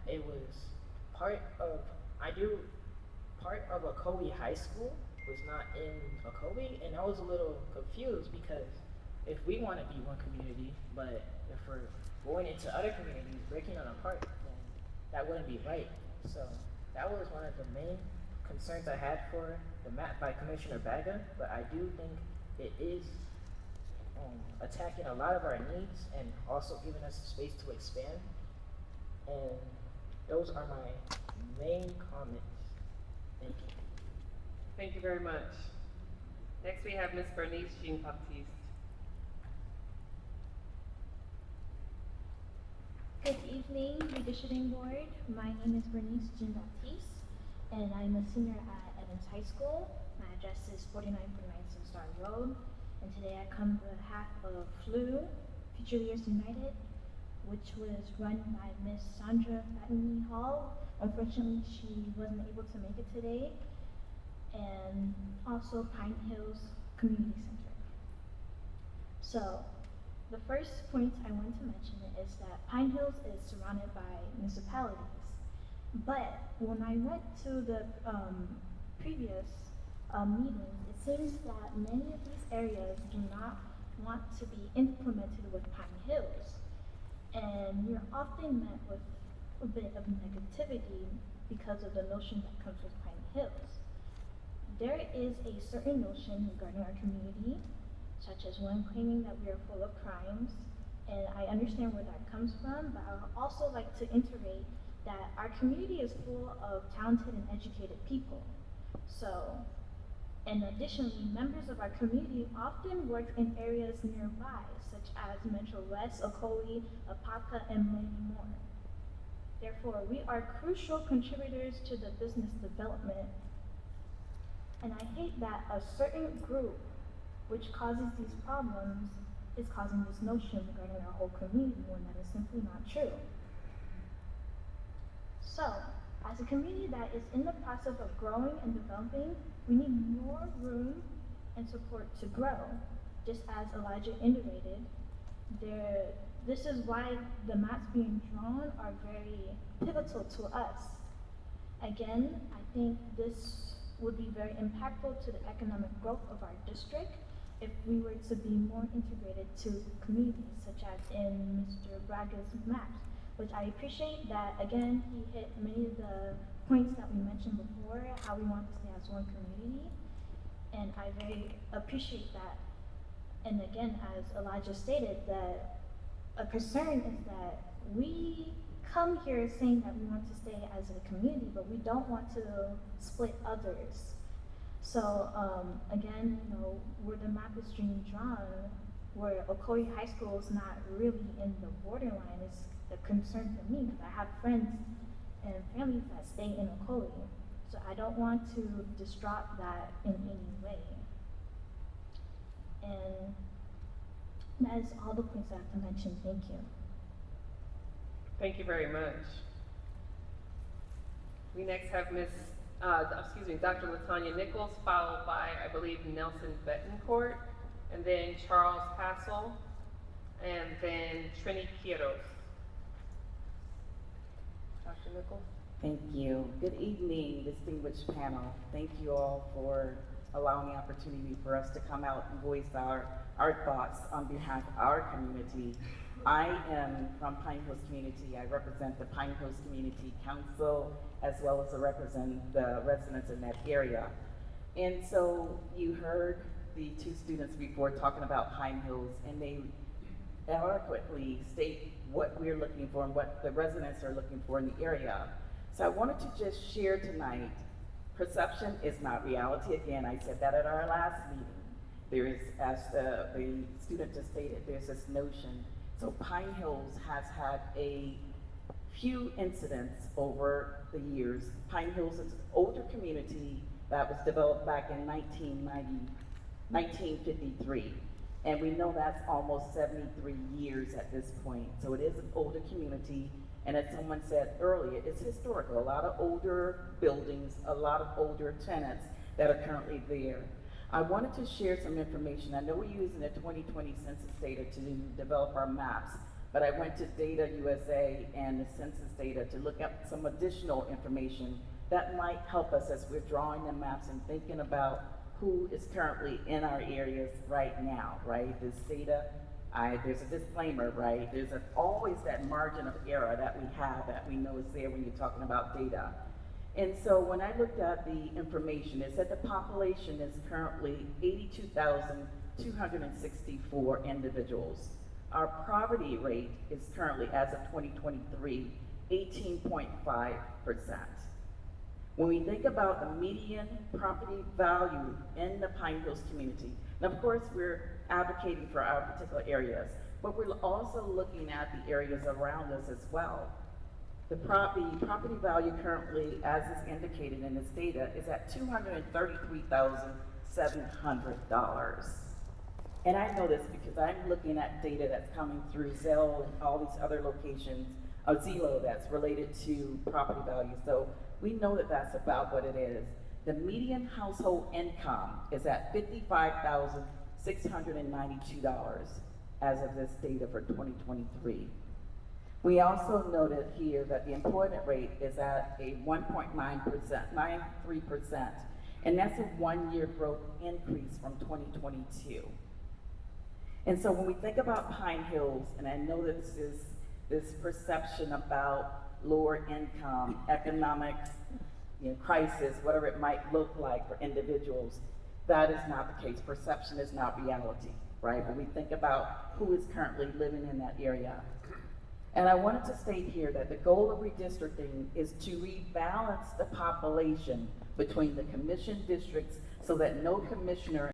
it was part of, part of Ocoee High School was not in Ocoee, and I was a little confused because if we want to be one community, but if we're going into other communities, breaking them apart, then that wouldn't be right. So that was one of the main concerns I had for the map by Commissioner Baga, but I do think it is attacking a lot of our needs and also giving us space to expand. And those are my main comments. Thank you. Thank you very much. Next we have Ms. Bernice Jean-Baptiste. Good evening, Redistricting Board. My name is Bernice Jean-Baptiste, and I'm a senior at Evans High School. My address is 4949 Star Road, and today I come on behalf of FLU, Future Leaders United, which was run by Miss Sandra Fatney Hall. Unfortunately, she wasn't able to make it today, and also Pine Hills Community Center. So, the first point I want to mention is that Pine Hills is surrounded by municipalities, but when I went to the previous meetings, it seems that many of these areas do not want to be implemented with Pine Hills, and we're often met with a bit of negativity because of the notion that comes with Pine Hills. There is a certain notion regarding our community, such as one claiming that we are full of crimes, and I understand where that comes from, but I would also like to iterate that our community is full of talented and educated people. So, and additionally, members of our community often work in areas nearby, such as Metro West, Ocoee, Apopka, and many more. Therefore, we are crucial contributors to the business development, and I hate that a certain group which causes these problems is causing this notion regarding our whole community when that is simply not true. So, as a community that is in the process of growing and developing, we need more room and support to grow. Just as Elijah indicated, this is why the maps being drawn are very pivotal to us. Again, I think this would be very impactful to the economic growth of our district if we were to be more integrated to communities, such as in Mr. Braga's maps, which I appreciate that, again, he hit many of the points that we mentioned before, how we want to stay as one community, and I very appreciate that. And again, as Elijah stated, that a concern is that we come here saying that we want to stay as a community, but we don't want to split others. So again, you know, where the map is being drawn, where Ocoee High School is not really in the borderline, is a concern for me because I have friends and families that stay in Ocoee. So I don't want to disrupt that in any way. And that is all the points I have to mention. Thank you. Thank you very much. We next have Dr. Latanya Nichols, followed by, I believe, Nelson Betancourt, and then Charles Hassel, and then Trini Quiros. Dr. Nichols? Thank you. Good evening, distinguished panel. Thank you all for allowing the opportunity for us to come out and voice our thoughts on behalf of our community. I am from Pine Hills community. I represent the Pine Hills Community Council, as well as I represent the residents in that area. And so you heard the two students before talking about Pine Hills, and they eloquently state what we're looking for and what the residents are looking for in the area. So I wanted to just share tonight, perception is not reality. Again, I said that at our last meeting. There is, as the student just stated, there's this notion. So Pine Hills has had a few incidents over the years. Pine Hills is an older community that was developed back in 1953. And we know that's almost 73 years at this point. So it is an older community. And as someone said earlier, it's historical. A lot of older buildings, a lot of older tenants that are currently there. I wanted to share some information. I know we're using the 2020 census data to develop our maps, but I went to Data USA and the census data to look up some additional information that might help us as we're drawing the maps and thinking about who is currently in our areas right now, right? This data, there's a disclaimer, right? There's always that margin of error that we have that we know is there when you're talking about data. And so when I looked at the information, it said the population is currently 82,264 individuals. Our poverty rate is currently, as of 2023, 18.5%. When we think about the median property value in the Pine Hills community, and of course we're advocating for our particular areas, but we're also looking at the areas around us as well. The property value currently, as is indicated in this data, is at $233,700. And I know this because I'm looking at data that's coming through Zelle and all these other locations, Zillow, that's related to property value. So we know that that's about what it is. The median household income is at $55,692 as of this data for 2023. We also noted here that the employment rate is at a 1.93%, and that's a one-year growth increase from 2022. And so when we think about Pine Hills, and I know that this perception about lower income, economic crisis, whatever it might look like for individuals, that is not the case. Perception is not reality, right? When we think about who is currently living in that area. And I wanted to state here that the goal of redistricting is to rebalance the population between the commission districts so that no commissioner